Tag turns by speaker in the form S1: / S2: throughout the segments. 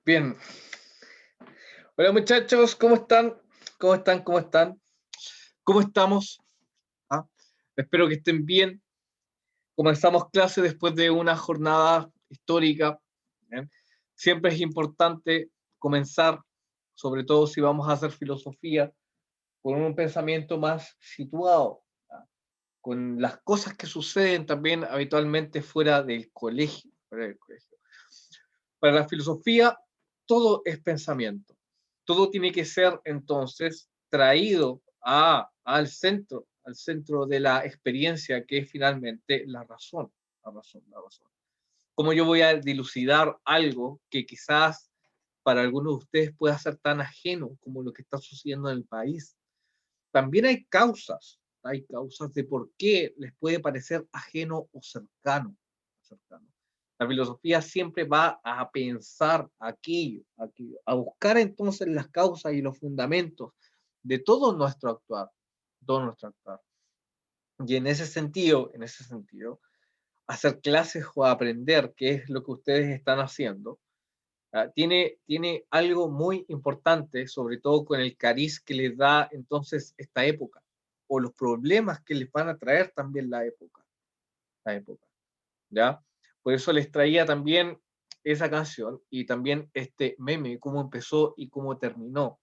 S1: Bien. Hola muchachos, ¿cómo están? ¿Cómo están? ¿Cómo están? ¿Cómo estamos? ¿Ah? Espero que estén bien. Comenzamos clase después de una jornada histórica. ¿Bien? Siempre es importante comenzar, sobre todo si vamos a hacer filosofía, con un pensamiento más situado, ¿ah? Con las cosas que suceden también habitualmente fuera del colegio. Fuera del colegio. Para la filosofía, todo es pensamiento. Todo tiene que ser entonces traído al centro de la experiencia, que es finalmente la razón, la razón, la razón. ¿Cómo yo voy a dilucidar algo que quizás para algunos de ustedes pueda ser tan ajeno como lo que está sucediendo en el país? También hay causas de por qué les puede parecer ajeno o cercano. cercano. La filosofía siempre va a pensar aquello, a buscar entonces las causas y los fundamentos de todo nuestro actuar. Y en ese sentido, hacer clases o aprender qué es lo que ustedes están haciendo, tiene algo muy importante, sobre todo con el cariz que les da entonces esta época, o los problemas que les van a traer también la época, ¿ya? Por eso les traía también esa canción y también este meme, cómo empezó y cómo terminó.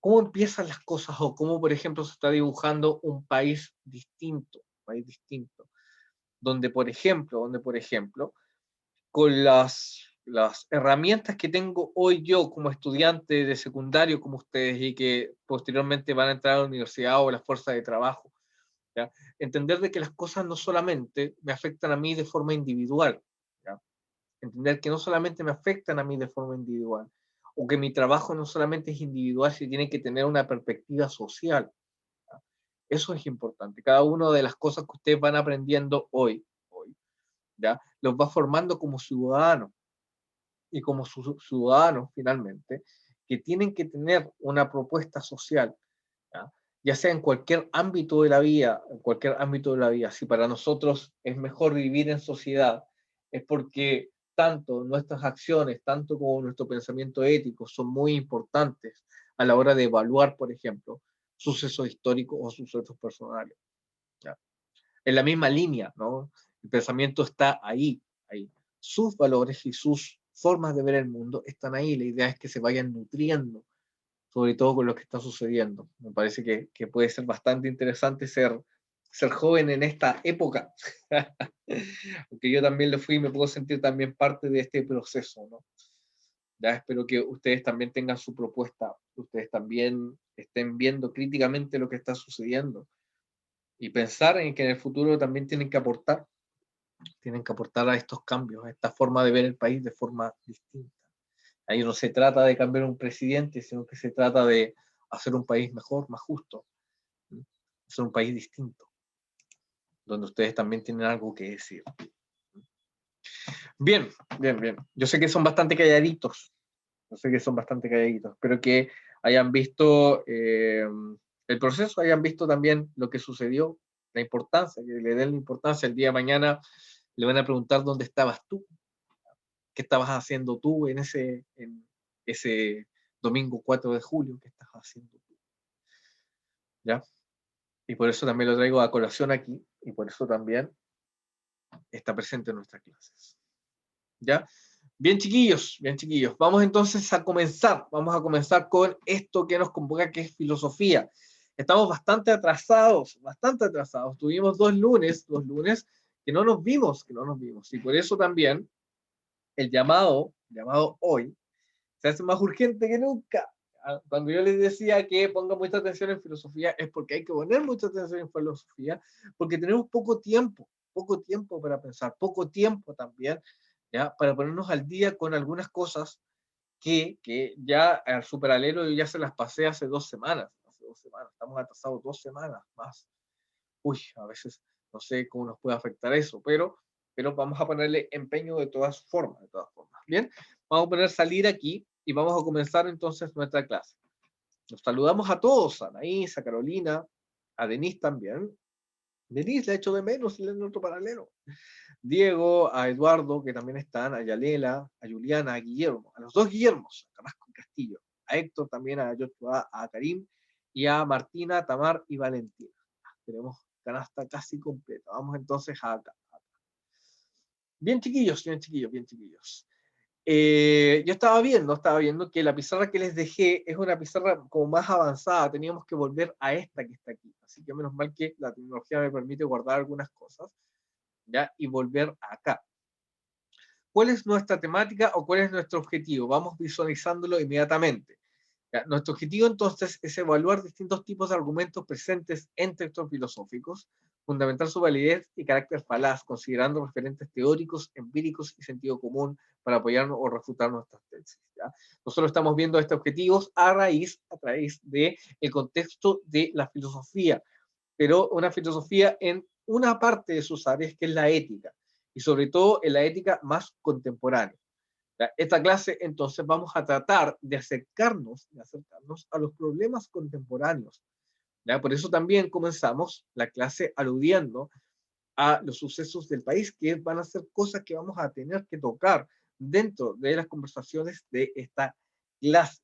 S1: ¿Cómo empiezan las cosas o cómo, por ejemplo, se está dibujando un país distinto, donde, por ejemplo, con las herramientas que tengo hoy yo como estudiante de secundario como ustedes y que posteriormente van a entrar a la universidad o a la fuerza de trabajo, ¿ya? Entender de que las cosas no solamente me afectan a mí de forma individual, ¿ya? Entender que no solamente me afectan a mí de forma individual, o que mi trabajo no solamente es individual, sino tiene que tener una perspectiva social. ¿Ya? Eso es importante. Cada una de las cosas que ustedes van aprendiendo hoy, ¿ya? Los va formando como ciudadanos y como ciudadanos finalmente, que tienen que tener una propuesta social, ¿ya? Ya sea en cualquier ámbito de la vida, en cualquier ámbito de la vida. Si para nosotros es mejor vivir en sociedad, es porque tanto nuestras acciones, tanto como nuestro pensamiento ético son muy importantes a la hora de evaluar, por ejemplo, sucesos históricos o sucesos personales. ¿Ya? En la misma línea, ¿no? El pensamiento está ahí. Sus valores y sus formas de ver el mundo están ahí. La idea es que se vayan nutriendo, sobre todo con lo que está sucediendo. Me parece que puede ser bastante interesante ser joven en esta época, porque yo también lo fui y me puedo sentir también parte de este proceso, ¿no? Ya espero que ustedes también tengan su propuesta, ustedes también estén viendo críticamente lo que está sucediendo y pensar en que en el futuro también tienen que aportar a estos cambios, a esta forma de ver el país de forma distinta. Ahí no se trata de cambiar un presidente, sino que se trata de hacer un país mejor, más justo, hacer un país distinto, donde ustedes también tienen algo que decir. Bien, bien, bien. Yo sé que son bastante calladitos, espero que hayan visto el proceso, hayan visto también lo que sucedió, la importancia, que le den la importancia. El día de mañana le van a preguntar dónde estabas tú, qué estabas haciendo tú en ese domingo 4 de julio, qué estás haciendo tú, ¿ya? Y por eso también lo traigo a colación aquí, y por eso también está presente en nuestras clases, ¿ya? Bien chiquillos, vamos a comenzar con esto que nos convoca, que es filosofía. Estamos bastante atrasados, tuvimos dos lunes que no nos vimos, y por eso también el llamado hoy, se hace más urgente que nunca. Cuando yo les decía que pongan mucha atención en filosofía, es porque hay que poner mucha atención en filosofía, porque tenemos poco tiempo para pensar, poco tiempo también, ¿ya? Para ponernos al día con algunas cosas que ya al superalero yo ya se las pasé hace 2 semanas, estamos atrasados 2 semanas más. Uy, a veces no sé cómo nos puede afectar eso, pero vamos a ponerle empeño de todas formas. Bien, vamos a poner salir aquí y vamos a comenzar entonces nuestra clase. Nos saludamos a todos, a Anaís, a Carolina, a Denise también. Denise, la echo de menos en el otro paralelo. Diego, a Eduardo, que también están, a Yalela, a Juliana, a Guillermo, a los dos Guillermos, a Carrasco y Castillo, a Héctor también, a Joshua, a Karim, y a Martina, Tamar y Valentina. Tenemos canasta casi completa. Vamos entonces acá. Bien chiquillos, bien chiquillos, bien chiquillos. Yo estaba viendo que la pizarra que les dejé es una pizarra como más avanzada, teníamos que volver a esta que está aquí, así que menos mal que la tecnología me permite guardar algunas cosas, ¿ya? Y volver acá. ¿Cuál es nuestra temática o cuál es nuestro objetivo? Vamos visualizándolo inmediatamente. ¿Ya? Nuestro objetivo entonces es evaluar distintos tipos de argumentos presentes en textos filosóficos, fundamentar su validez y carácter falaz, considerando referentes teóricos, empíricos y sentido común para apoyarnos o refutar nuestras tesis. ¿Ya? Nosotros estamos viendo estos objetivos a través del contexto de la filosofía, pero una filosofía en una parte de sus áreas que es la ética, y sobre todo en la ética más contemporánea. Esta clase, entonces, vamos a tratar de acercarnos a los problemas contemporáneos. ¿Ya? Por eso también comenzamos la clase aludiendo a los sucesos del país, que van a ser cosas que vamos a tener que tocar dentro de las conversaciones de esta clase.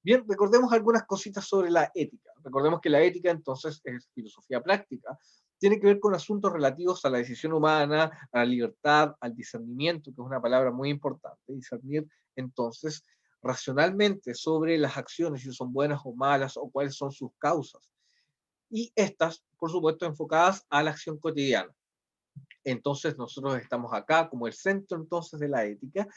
S1: Bien, recordemos algunas cositas sobre la ética. Recordemos que la ética, entonces, es filosofía práctica, tiene que ver con asuntos relativos a la decisión humana, a la libertad, al discernimiento, que es una palabra muy importante, discernir entonces racionalmente sobre las acciones, si son buenas o malas, o cuáles son sus causas. Y estas, por supuesto, enfocadas a la acción cotidiana. Entonces, nosotros estamos acá como el centro entonces de la ética,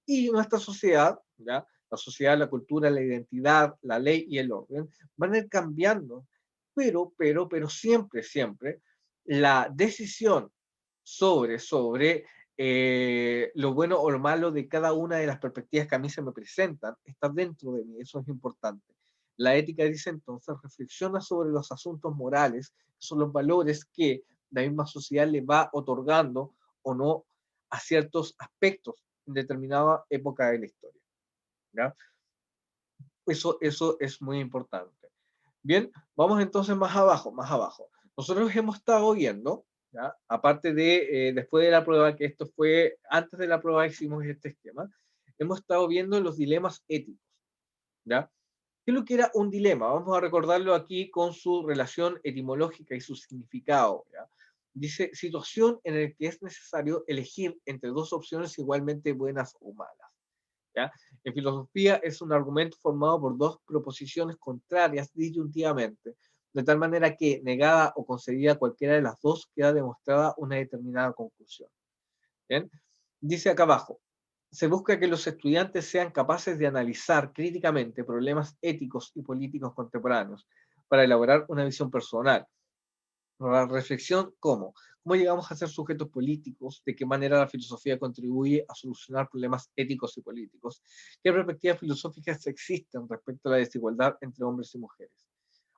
S1: y nuestra sociedad, ¿ya? La sociedad, la cultura, la identidad, la ley y el orden van a ir cambiando, pero siempre, siempre, la decisión sobre lo bueno o lo malo de cada una de las perspectivas que a mí se me presentan está dentro de mí, eso es importante. La ética dice entonces, reflexiona sobre los asuntos morales, que son los valores que la misma sociedad le va otorgando o no a ciertos aspectos en determinada época de la historia. ¿Ya? Eso es muy importante. Bien, vamos entonces más abajo, más abajo. Nosotros hemos estado viendo, ¿ya? Aparte de, después de la prueba, que esto fue, antes de la prueba hicimos este esquema, hemos estado viendo los dilemas éticos. ¿Ya? ¿Qué es lo que era un dilema? Vamos a recordarlo aquí con su relación etimológica y su significado. ¿Ya? Dice, situación en la que es necesario elegir entre dos opciones igualmente buenas o malas. ¿Ya? En filosofía es un argumento formado por dos proposiciones contrarias disyuntivamente, de tal manera que, negada o concedida cualquiera de las dos, queda demostrada una determinada conclusión. ¿Bien? Dice acá abajo, se busca que los estudiantes sean capaces de analizar críticamente problemas éticos y políticos contemporáneos para elaborar una visión personal. La reflexión, ¿cómo llegamos a ser sujetos políticos? ¿De qué manera la filosofía contribuye a solucionar problemas éticos y políticos? ¿Qué perspectivas filosóficas existen respecto a la desigualdad entre hombres y mujeres?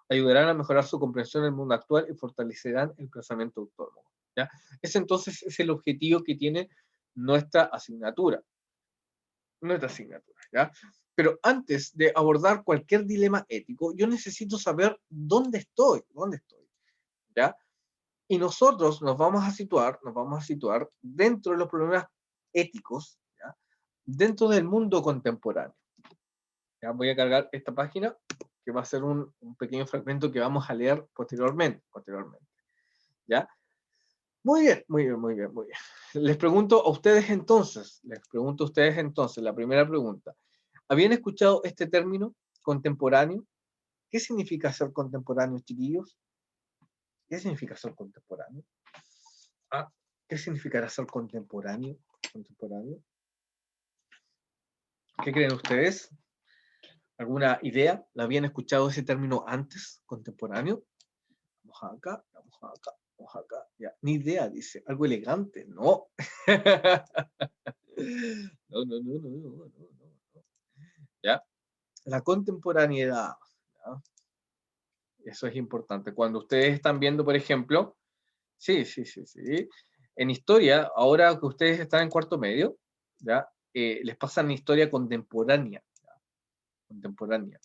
S1: Ayudarán a mejorar su comprensión del mundo actual y fortalecerán el pensamiento autónomo. ¿Ya? Ese entonces es el objetivo que tiene nuestra asignatura. Nuestra asignatura, ¿ya? Pero antes de abordar cualquier dilema ético, yo necesito saber dónde estoy, ¿ya? Y nosotros nos vamos a situar dentro de los problemas éticos, ¿ya? Dentro del mundo contemporáneo. ¿Ya? Voy a cargar esta página, que va a ser un pequeño fragmento que vamos a leer posteriormente. ¿Ya? Muy bien, muy bien, muy bien, muy bien. Les pregunto a ustedes entonces, la primera pregunta. ¿Habían escuchado este término contemporáneo? ¿Qué significa ser contemporáneo, chiquillos? ¿Qué significa ser contemporáneo? Ah, ¿qué significará ser contemporáneo? ¿Contemporáneo? ¿Qué creen ustedes? ¿Alguna idea? ¿La habían escuchado ese término antes? ¿Contemporáneo? Vamos acá, vamos acá, vamos acá. Ya. Ni idea, dice. Algo elegante. No. No, no, no, no, no, no, no. ¿Ya? La contemporaneidad. ¿Ya? Eso es importante. Cuando ustedes están viendo, por ejemplo, sí, sí, sí, sí. En historia, ahora que ustedes están en cuarto medio, ¿ya? Les pasan historia contemporánea. ¿Ya? Contemporánea.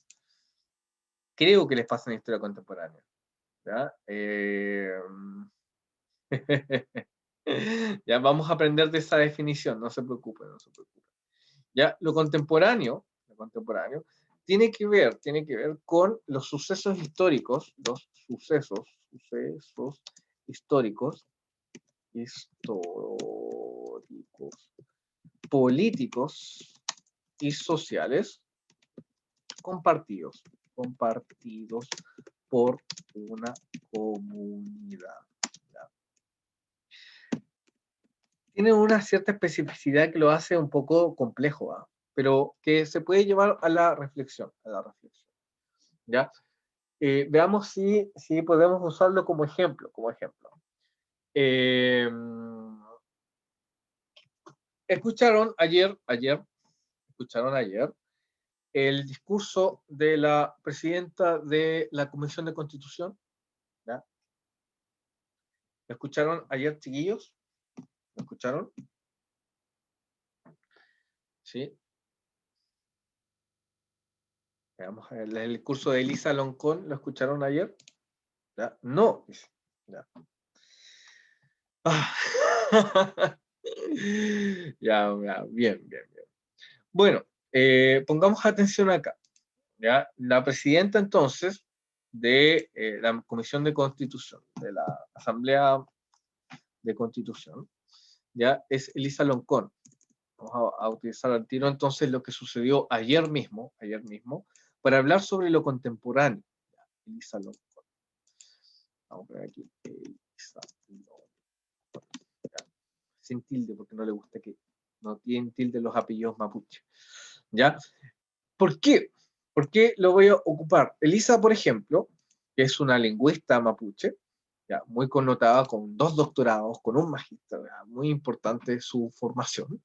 S1: Creo que les pasan historia contemporánea. ¿Ya? Ya vamos a aprender de esa definición, no se preocupe, no se preocupe. Ya, lo contemporáneo tiene que ver con los sucesos históricos, históricos, políticos y sociales compartidos por una comunidad. ¿Ya? Tiene una cierta especificidad que lo hace un poco complejo, ¿eh? Pero que se puede llevar a la reflexión, ¿ya? Veamos si podemos usarlo como ejemplo. Eh, escucharon ayer el discurso de la presidenta de la Comisión de Constitución, ¿ya? ¿Lo escucharon ayer, chiquillos? ¿Lo escucharon? Sí. Veamos, el discurso de Elisa Loncón, ¿lo escucharon ayer? ¿Ya? No. Ya. Ah. Ya, bien. Bueno, pongamos atención acá. ¿Ya? La presidenta entonces de la Comisión de Constitución, de la Asamblea de Constitución, ya es Elisa Loncón. Vamos a utilizar al tiro entonces lo que sucedió ayer mismo, para hablar sobre lo contemporáneo. Ya, Elisa Loncón. Vamos a ver aquí. Elisa Loncón. Ya. Sin tilde, porque no le gusta que no tienen tilde los apellidos mapuche. ¿Ya? ¿Por qué? ¿Por qué lo voy a ocupar? Elisa, por ejemplo, que es una lingüista mapuche, ya, muy connotada, con 2 doctorados, con un magíster, muy importante su formación,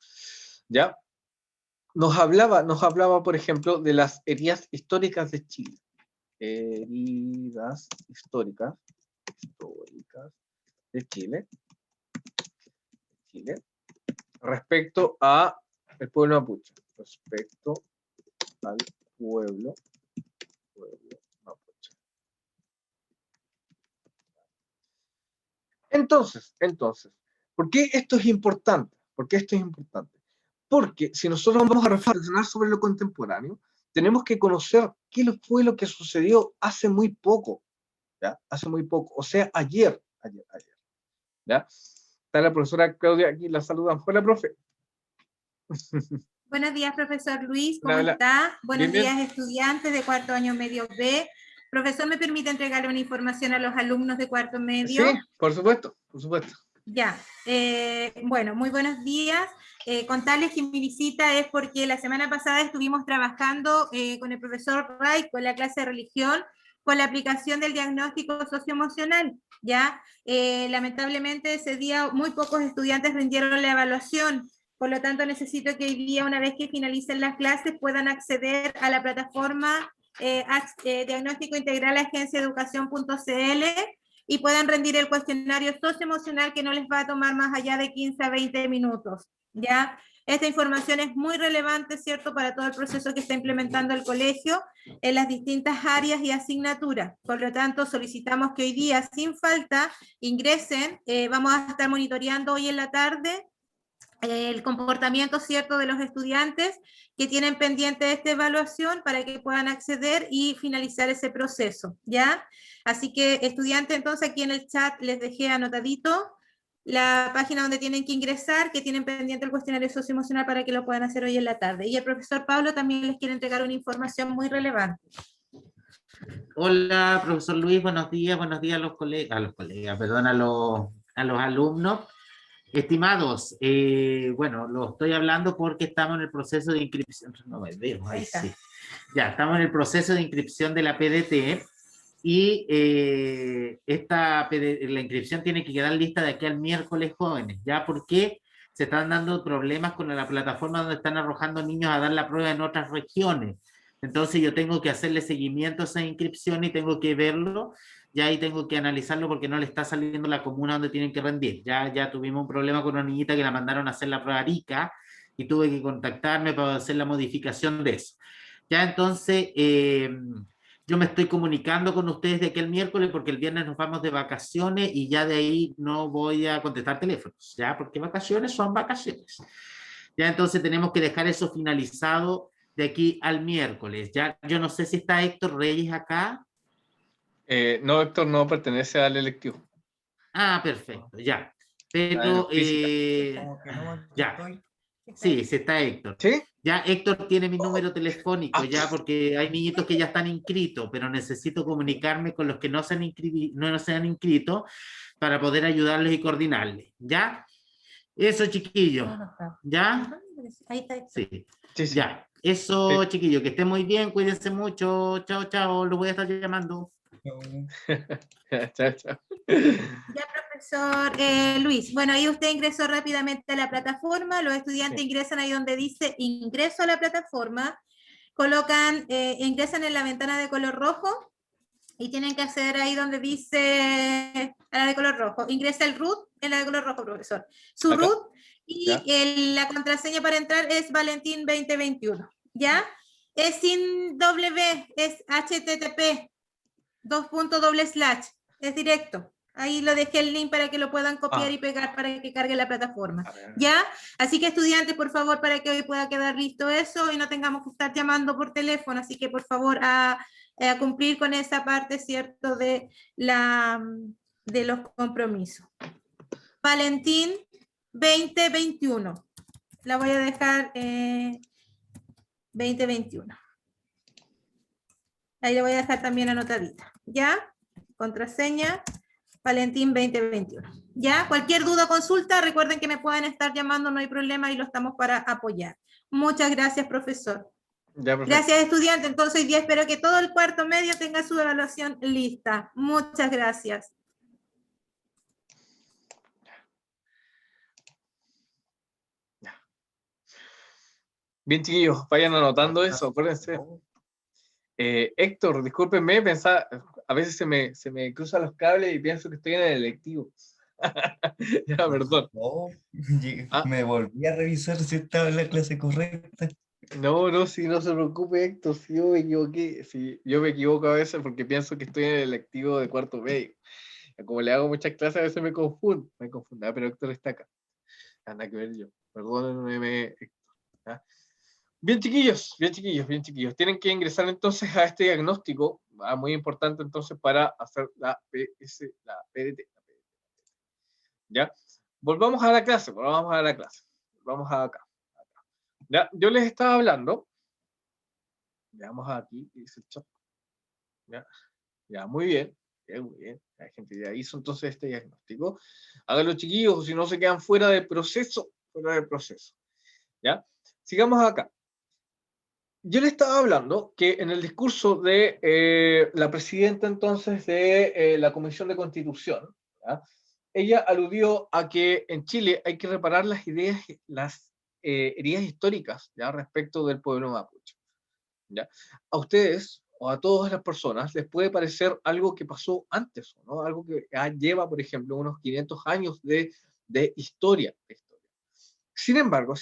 S1: ¿ya? Nos hablaba, por ejemplo, de las heridas históricas de Chile. Heridas históricas de Chile, respecto a el pueblo mapuche, pueblo mapuche. Entonces, ¿por qué esto es importante? Porque si nosotros vamos a reflexionar sobre lo contemporáneo, tenemos que conocer qué fue lo que sucedió hace muy poco, ¿ya? Hace muy poco, o sea, ayer, ¿ya? Está la profesora Claudia aquí, la saludan. Hola, profe.
S2: Buenos días, profesor Luis, ¿cómo
S1: Hola.
S2: está? Buenos
S1: Bien.
S2: días, estudiantes de cuarto año medio B. Profesor, ¿me permite entregarle una información a los alumnos de cuarto medio?
S1: Sí, por supuesto.
S2: Ya, bueno, muy buenos días. Contarles que mi visita es porque la semana pasada estuvimos trabajando con el profesor Ray, con la clase de religión, con la aplicación del diagnóstico socioemocional, ¿ya? Lamentablemente ese día muy pocos estudiantes rindieron la evaluación, por lo tanto necesito que hoy día, una vez que finalicen las clases, puedan acceder a la plataforma diagnóstico integral agenciaeducación.cl y puedan rendir el cuestionario socioemocional, que no les va a tomar más allá de 15 a 20 minutos, ¿ya? Esta información es muy relevante, ¿cierto?, para todo el proceso que está implementando el colegio en las distintas áreas y asignaturas. Por lo tanto, solicitamos que hoy día, sin falta, ingresen. Vamos a estar monitoreando hoy en la tarde el comportamiento, ¿cierto?, de los estudiantes que tienen pendiente esta evaluación, para que puedan acceder y finalizar ese proceso, ¿ya? Así que, estudiantes, entonces aquí en el chat les dejé anotadito la página donde tienen que ingresar, que tienen pendiente el cuestionario socioemocional, para que lo puedan hacer hoy en la tarde. Y el profesor Pablo también les quiere entregar una información muy relevante.
S3: Hola, profesor Luis, buenos días a los colegas, perdón, a los alumnos. Estimados, bueno, lo estoy hablando porque estamos en el proceso de inscripción. No me veo, ahí sí. Ya, estamos en el proceso de inscripción de la PDT y la inscripción tiene que quedar lista de aquí al miércoles, jóvenes, ya, porque se están dando problemas con la plataforma donde están arrojando niños a dar la prueba en otras regiones. Entonces yo tengo que hacerle seguimiento a esa inscripción y tengo que verlo. Ya ahí tengo que analizarlo porque no le está saliendo la comuna donde tienen que rendir. Ya tuvimos un problema con una niñita que la mandaron a hacer la prueba Arica y tuve que contactarme para hacer la modificación de eso. Ya entonces, yo me estoy comunicando con ustedes de aquí el miércoles porque el viernes nos vamos de vacaciones y ya de ahí no voy a contestar teléfonos, ¿ya? Porque vacaciones son vacaciones. Ya entonces tenemos que dejar eso finalizado de aquí al miércoles. Ya yo no sé si está Héctor Reyes acá.
S1: No, Héctor no pertenece al electivo.
S3: Ah, perfecto, ya.
S1: Está en
S3: Pero,
S1: física.
S4: Como que no, aquí
S3: ya.
S4: estoy.
S3: Sí, sí está Héctor.
S1: ¿Sí?
S3: Ya Héctor tiene mi número telefónico,
S1: Ah.
S3: ya, porque hay niñitos que ya están inscritos, pero necesito comunicarme con los que no no se han inscrito para poder ayudarles y coordinarles. ¿Ya? Eso, chiquillos.
S2: No, no está.
S3: ¿Ya?
S2: Ahí está.
S3: Sí.
S1: Sí, sí.
S3: Ya. Eso,
S1: Sí.
S3: chiquillos, que estén muy bien, cuídense mucho. Chao, chao. Los voy a estar llamando.
S1: Chao, chao.
S2: Ya, profesor Luis. Bueno, ahí usted ingresó rápidamente a la plataforma. Los estudiantes
S1: Sí.
S2: ingresan ahí donde dice ingreso a la plataforma. Colocan, ingresan en la ventana de color rojo y tienen que hacer ahí donde dice a la de color rojo. Ingresa el root en la de color rojo, profesor. Su
S1: Acá.
S2: root y la contraseña para entrar es Valentín 2021. ¿Ya? Es sin W, es HTTP, // es directo. Ahí lo dejé el link para que lo puedan copiar y pegar para que cargue la plataforma. ¿Ya? Así que estudiantes, por favor, para que hoy pueda quedar listo eso y no tengamos que estar llamando por teléfono. Así que, por favor, a cumplir con esa parte, ¿cierto? De los compromisos. Valentín 2021. La voy a dejar 2021. Ahí le voy a dejar también anotadita. ¿Ya? Contraseña, Valentín 2021. ¿Ya? Cualquier duda o consulta, recuerden que me pueden estar llamando, no hay problema y lo estamos para apoyar. Muchas gracias, profesor.
S1: Ya, perfecto.
S2: Gracias, estudiante. Entonces, hoy día espero que todo el cuarto medio tenga su evaluación lista. Muchas gracias.
S1: Bien, chiquillos, vayan anotando eso, acuérdense. Héctor, discúlpenme, a veces se me cruzan los cables y pienso que estoy en el electivo. Ya, perdón.
S4: No,
S1: Ah.
S4: me volví a revisar si estaba en la clase correcta.
S1: No, sí, no se preocupe, Héctor, si yo me equivoqué, si yo me equivoco a veces porque pienso que estoy en el electivo de cuarto medio. Como le hago muchas clases, a veces me confundo. Pero Héctor está acá. Anda que ver yo. Perdónenme, Héctor. ¿Ya? Bien, chiquillos, bien, chiquillos, bien, chiquillos. Tienen que ingresar entonces a este diagnóstico, muy importante entonces para hacer la PS, la PDT. ¿Ya? Volvamos a la clase, Vamos acá. ¿Ya? Yo les estaba hablando. Veamos aquí, ¿qué dice el chat? ¿Ya? Ya, muy bien. Muy bien. La gente ya hizo entonces este diagnóstico. Háganlo, chiquillos, si no se quedan fuera del proceso. ¿Ya? Sigamos acá. Yo le estaba hablando que en el discurso de la presidenta entonces de la Comisión de Constitución, ¿ya? Ella aludió a que en Chile hay que reparar las heridas históricas, ¿ya? Respecto del pueblo mapuche. ¿Ya? A ustedes o a todas las personas les puede parecer algo que pasó antes, ¿no? Algo que lleva, por ejemplo, unos 500 años de historia. Sin embargo,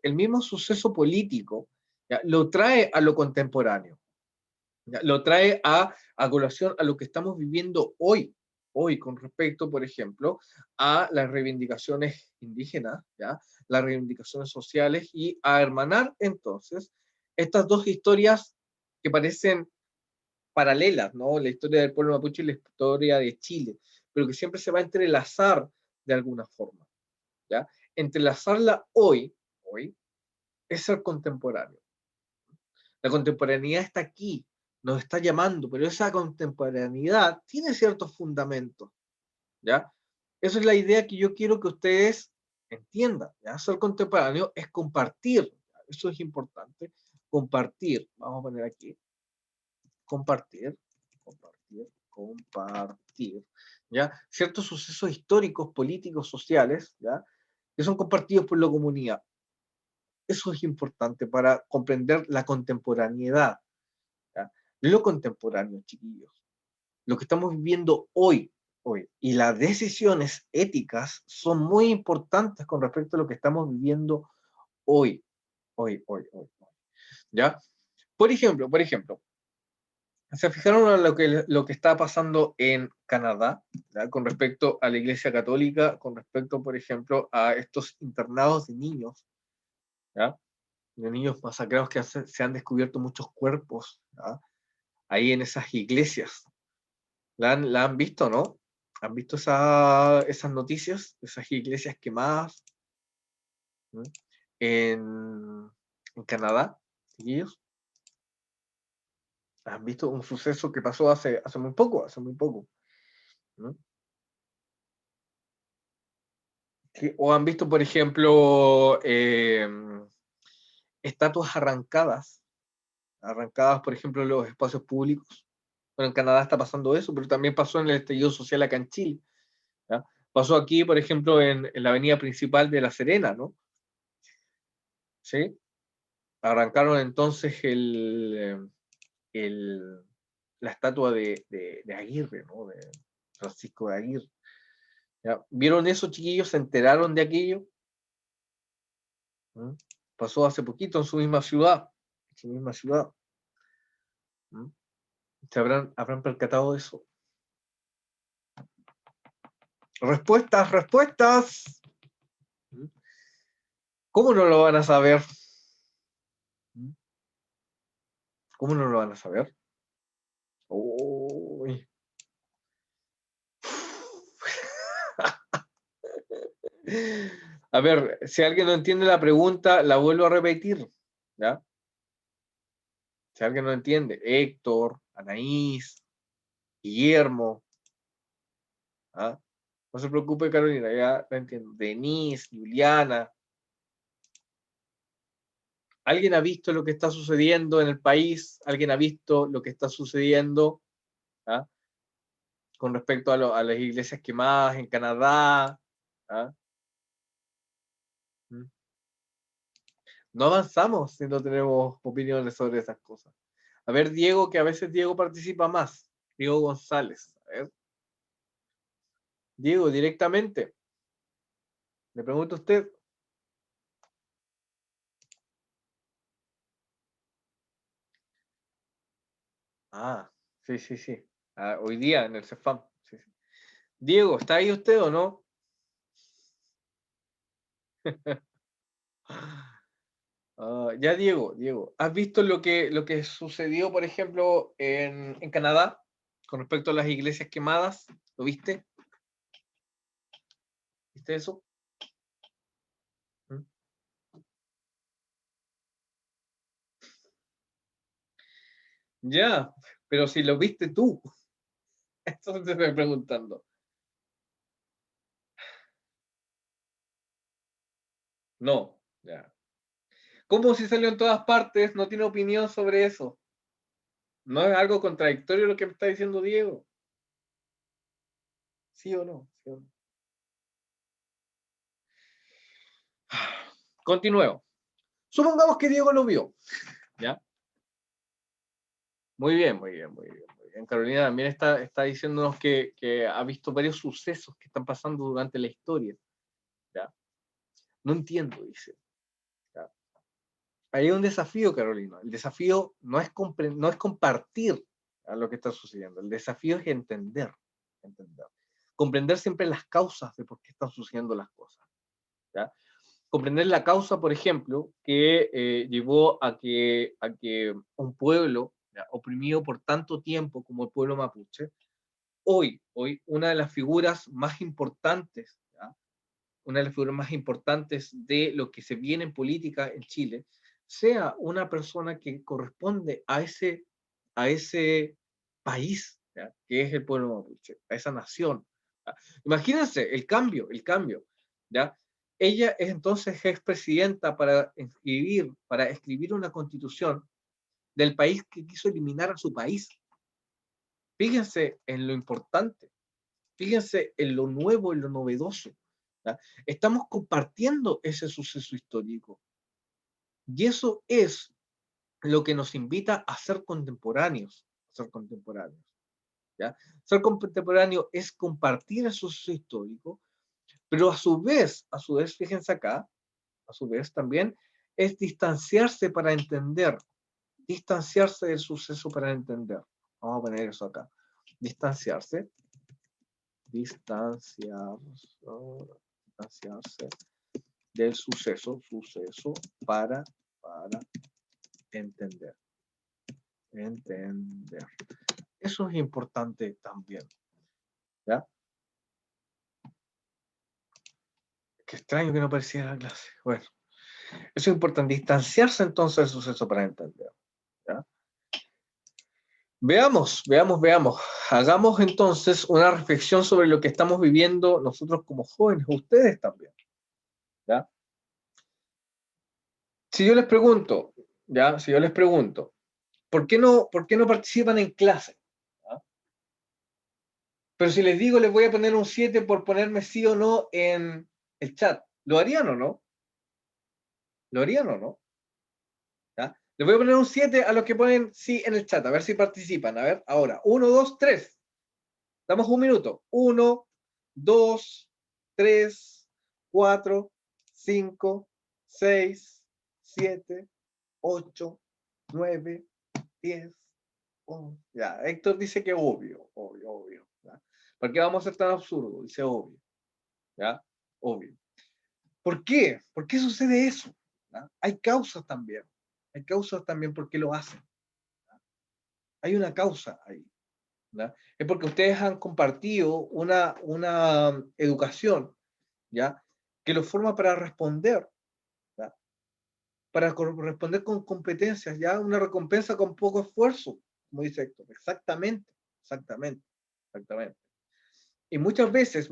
S1: el mismo suceso político, ¿ya? Lo trae a lo contemporáneo, ¿ya? Lo trae a colación a lo que estamos viviendo hoy con respecto, por ejemplo, a las reivindicaciones indígenas, ¿ya? Las reivindicaciones sociales y a hermanar entonces estas dos historias que parecen paralelas, ¿no? La historia del pueblo mapuche y la historia de Chile, pero que siempre se va a entrelazar de alguna forma, ¿ya? Entrelazarla hoy es ser contemporáneo. La contemporaneidad está aquí, nos está llamando, pero esa contemporaneidad tiene ciertos fundamentos, ¿ya? Esa es la idea que yo quiero que ustedes entiendan, ¿ya? Ser contemporáneo es compartir, ¿ya? Eso es importante, compartir, vamos a poner aquí, compartir, ¿ya? Ciertos sucesos históricos, políticos, sociales, ¿ya? Que son compartidos por la comunidad. Eso es importante para comprender la contemporaneidad, ¿ya? Lo contemporáneo, chiquillos, lo que estamos viviendo hoy, y las decisiones éticas son muy importantes con respecto a lo que estamos viviendo hoy, ¿ya? Por ejemplo, ¿Se fijaron en lo que está pasando en Canadá, ¿ya? Con respecto a la Iglesia Católica, con respecto, por ejemplo, a estos internados de niños, ¿ya? De niños masacrados que se han descubierto muchos cuerpos, ¿ya? Ahí en esas iglesias? ¿La han visto, no? ¿Han visto esas noticias? Esas iglesias quemadas, ¿no? en Canadá, chiquillos. ¿Han visto un suceso que pasó hace muy poco? Hace muy poco, ¿no? O han visto, por ejemplo, estatuas arrancadas, por ejemplo, en los espacios públicos. Bueno, en Canadá está pasando eso, pero también pasó en el estallido social acá en Chile, ¿ya? Pasó aquí, por ejemplo, en la avenida principal de La Serena, ¿no? ¿Sí? Arrancaron entonces la estatua de Aguirre, ¿no? De Francisco de Aguirre. ¿Ya? ¿Vieron eso, chiquillos? ¿Se enteraron de aquello? ¿Mm? Pasó hace poquito en su misma ciudad. En su misma ciudad. ¿Mm? ¿Habrán percatado de eso? Respuestas, respuestas. ¿Mm? ¿Cómo no lo van a saber? ¿Mm? ¿Cómo no lo van a saber? Uy. A ver, si alguien no entiende la pregunta, la vuelvo a repetir, ¿ya? Si alguien no entiende, Héctor, Anaís, Guillermo, ¿ah? No se preocupe, Carolina, ya la entiendo. Denise, Juliana. ¿Alguien ha visto lo que está sucediendo en el país? ¿Alguien ha visto lo que está sucediendo, ¿ah? Con respecto a las iglesias quemadas en Canadá? ¿Ah? ¿Mm? No avanzamos si no tenemos opiniones sobre esas cosas. A ver, Diego, que a veces Diego participa más. Diego González. A ver. Diego, directamente. Le pregunto a usted. Ah, sí, sí, sí. Ah, hoy día en el CEFAM. Sí, sí. Diego, ¿está ahí usted o no? Ya, Diego, ¿has visto lo que sucedió, por ejemplo, en Canadá con respecto a las iglesias quemadas? ¿Lo viste? ¿Viste eso? ¿Mm? Ya, pero si lo viste tú, eso te estoy preguntando. No, ya. ¿Cómo si salió en todas partes? No tiene opinión sobre eso. ¿No es algo contradictorio lo que me está diciendo Diego? ¿Sí o no? ¿Sí o no? Continuemos. Supongamos que Diego lo vio, ¿ya? Muy bien, muy bien, muy bien, muy bien. Carolina también está diciéndonos que ha visto varios sucesos que están pasando durante la historia, ¿ya? No entiendo, dice. ¿Ya? Hay un desafío, Carolina. El desafío no es compartir a lo que está sucediendo. El desafío es entender. Entender. Comprender siempre las causas de por qué están sucediendo las cosas, ¿ya? Comprender la causa, por ejemplo, que llevó a que un pueblo, ¿ya?, oprimido por tanto tiempo como el pueblo mapuche, hoy una de las figuras más importantes, ¿ya?, una de las figuras más importantes de lo que se viene en política en Chile, sea una persona que corresponde a ese país, ¿ya?, que es el pueblo mapuche, a esa nación, ¿ya? Imagínense el cambio, ¿ya? Ella es entonces expresidenta para escribir una constitución del país que quiso eliminar a su país. Fíjense en lo importante, fíjense en lo nuevo, en lo novedoso, ¿ya? Estamos compartiendo ese suceso histórico. Y eso es lo que nos invita a ser contemporáneos, ¿ya? Ser contemporáneo es compartir el suceso histórico, pero a su vez, fíjense acá, a su vez también es distanciarse para entender, distanciarse del suceso para entender. Vamos a poner eso acá. Distanciarse. Distanciarse del suceso para entender. Entender. Eso es importante también. ¿Ya? Qué extraño que no apareciera en la clase. Bueno, eso es importante. Distanciarse entonces del suceso para entender. ¿Ya? Veamos. Hagamos entonces una reflexión sobre lo que estamos viviendo nosotros como jóvenes, ustedes también. ¿Ya? Si yo les pregunto, ¿por qué no participan en clase? ¿Ya? Pero si les digo, les voy a poner un 7 por ponerme sí o no en el chat, ¿lo harían o no? ¿Lo harían o no? ¿Ya? Les voy a poner un 7 a los que ponen sí en el chat, a ver si participan. A ver, ahora, 1, 2, 3. Damos un minuto. 1, 2, 3, 4, 5, 6, 7, 8, 9, 10, 11. Ya, Héctor dice que obvio. ¿Ya? ¿Por qué vamos a ser tan absurdos? Dice obvio. ¿Ya? Obvio. ¿Por qué? ¿Por qué sucede eso? ¿Ya? Hay causas también. Hay causas también por qué lo hacen. ¿Ya? Hay una causa ahí. ¿Ya? Es porque ustedes han compartido una educación, ¿ya? Que los forma para responder, ¿ya? Para responder con competencias, ¿ya? Una recompensa con poco esfuerzo, como dice Héctor. Exactamente. Y muchas veces,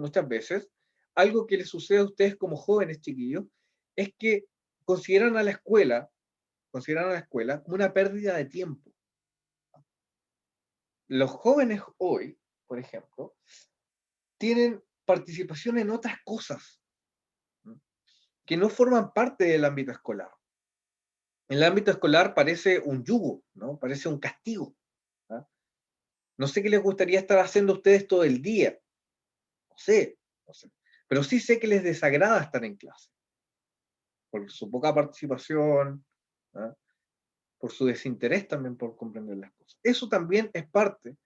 S1: algo que les sucede a ustedes como jóvenes chiquillos, es que consideran a la escuela como una pérdida de tiempo. Los jóvenes hoy, por ejemplo, tienen participación en otras cosas, ¿no? Que no forman parte del ámbito escolar. En el ámbito escolar parece un yugo, ¿no? Parece un castigo. ¿Ah? No sé qué les gustaría estar haciendo ustedes todo el día. No sé. Pero sí sé que les desagrada estar en clase. Por su poca participación, ¿ah? Por su desinterés también por comprender las cosas. Eso también es parte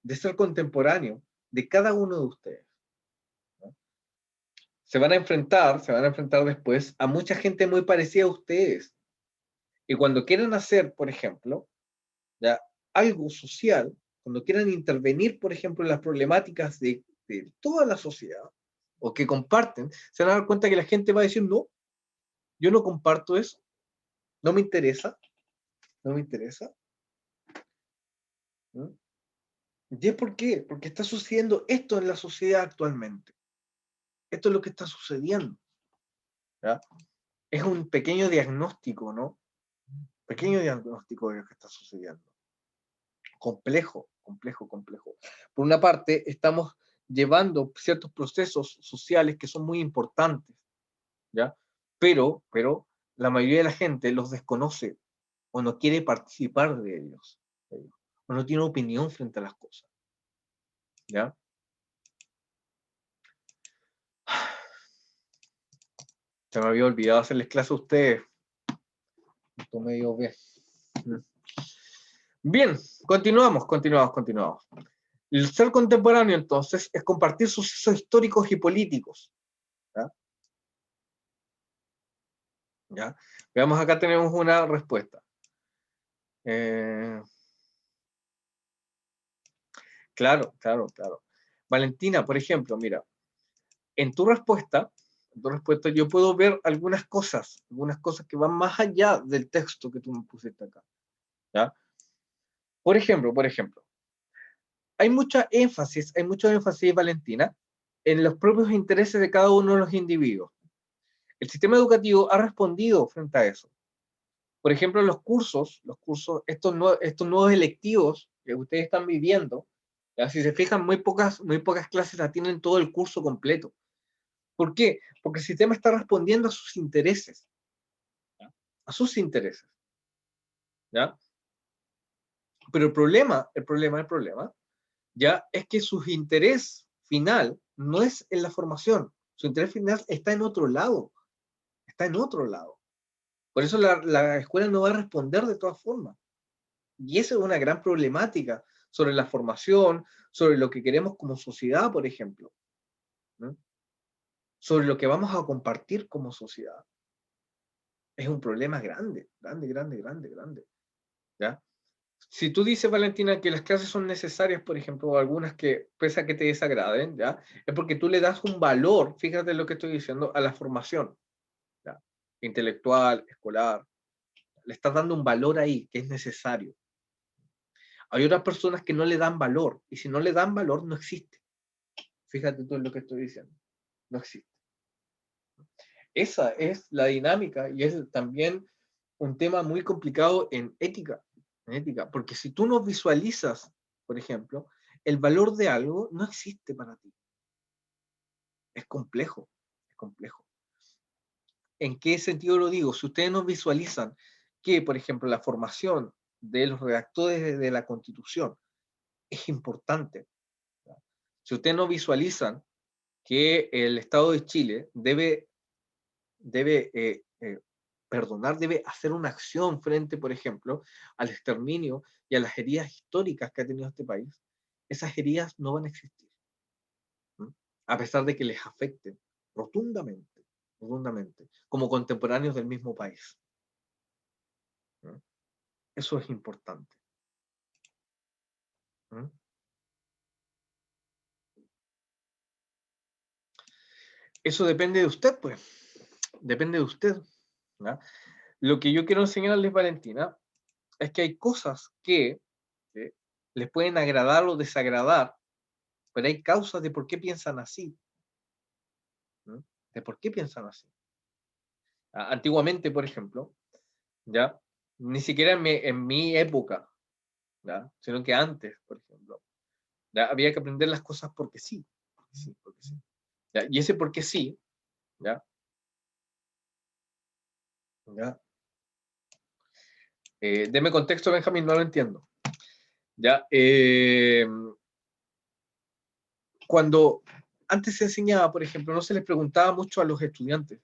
S1: de ser contemporáneo de cada uno de ustedes. ¿No? Se van a enfrentar después a mucha gente muy parecida a ustedes. Y cuando quieran hacer, por ejemplo, ¿ya? Algo social, cuando quieran intervenir, por ejemplo, en las problemáticas de toda la sociedad, o que comparten, se van a dar cuenta que la gente va a decir, no, yo no comparto eso, no me interesa. ¿No? ¿Y es por qué? Porque está sucediendo esto en la sociedad actualmente. Esto es lo que está sucediendo. ¿Ya? Es un pequeño diagnóstico, ¿no? Pequeño diagnóstico de lo que está sucediendo. Complejo. Por una parte, estamos llevando ciertos procesos sociales que son muy importantes, ¿ya? Pero la mayoría de la gente los desconoce o no quiere participar de ellos, o no tiene opinión frente a las cosas, ¿ya? Se me había olvidado hacerles clase a ustedes. Esto medio bien. Bien, continuamos. El ser contemporáneo, entonces, es compartir sucesos históricos y políticos. ¿Ya? ¿Ya? Veamos, acá tenemos una respuesta. Claro. Valentina, por ejemplo, mira, en tu respuesta yo puedo ver algunas cosas que van más allá del texto que tú me pusiste acá. ¿Ya? Por ejemplo, hay mucho énfasis, Valentina, en los propios intereses de cada uno de los individuos. El sistema educativo ha respondido frente a eso. Por ejemplo, los cursos, estos nuevos electivos que ustedes están viviendo, ¿ya? Si se fijan, muy pocas clases la tienen todo el curso completo. ¿Por qué? Porque el sistema está respondiendo a sus intereses. ¿Ya? A sus intereses. ¿Ya? Pero el problema, ¿ya? Es que su interés final no es en la formación. Su interés final está en otro lado. Por eso la escuela no va a responder de todas formas. Y esa es una gran problemática sobre la formación, sobre lo que queremos como sociedad, por ejemplo, ¿no? Sobre lo que vamos a compartir como sociedad. Es un problema grande, grande, grande, grande, grande. ¿Ya? Si tú dices, Valentina, que las clases son necesarias, por ejemplo, o algunas que, pese a que te desagraden, ¿ya? Es porque tú le das un valor, fíjate lo que estoy diciendo, a la formación, ¿ya? Intelectual, escolar. Le estás dando un valor ahí, que es necesario. Hay otras personas que no le dan valor, y si no le dan valor, no existe. Fíjate tú en lo que estoy diciendo. No existe. Esa es la dinámica y es también un tema muy complicado en ética, porque si tú no visualizas, por ejemplo, el valor de algo, no existe para ti. Es complejo, es complejo. ¿En qué sentido lo digo? Si ustedes no visualizan que, por ejemplo, la formación de los redactores de la Constitución es importante, ¿ya? Si ustedes no visualizan que el Estado de Chile debe perdonar, debe hacer una acción frente, por ejemplo, al exterminio y a las heridas históricas que ha tenido este país, esas heridas no van a existir, ¿no? A pesar de que les afecten rotundamente, rotundamente, como contemporáneos del mismo país, ¿no? Eso es importante, ¿no? Eso depende de usted, pues, depende de usted, ¿no? Lo que yo quiero enseñarles, Valentina, es que hay cosas que les pueden agradar o desagradar, pero hay causas de por qué piensan así, ¿no? De por qué piensan así. Antiguamente, por ejemplo, ¿ya? Ni siquiera en mi época, ¿ya? Sino que antes, por ejemplo, ¿ya? Había que aprender las cosas porque sí, porque sí, porque sí, ¿ya? Y ese porque sí, ¿ya? ¿Ya? Deme contexto, Benjamín, no lo entiendo. ¿Ya? Cuando antes se enseñaba, por ejemplo, no se les preguntaba mucho a los estudiantes.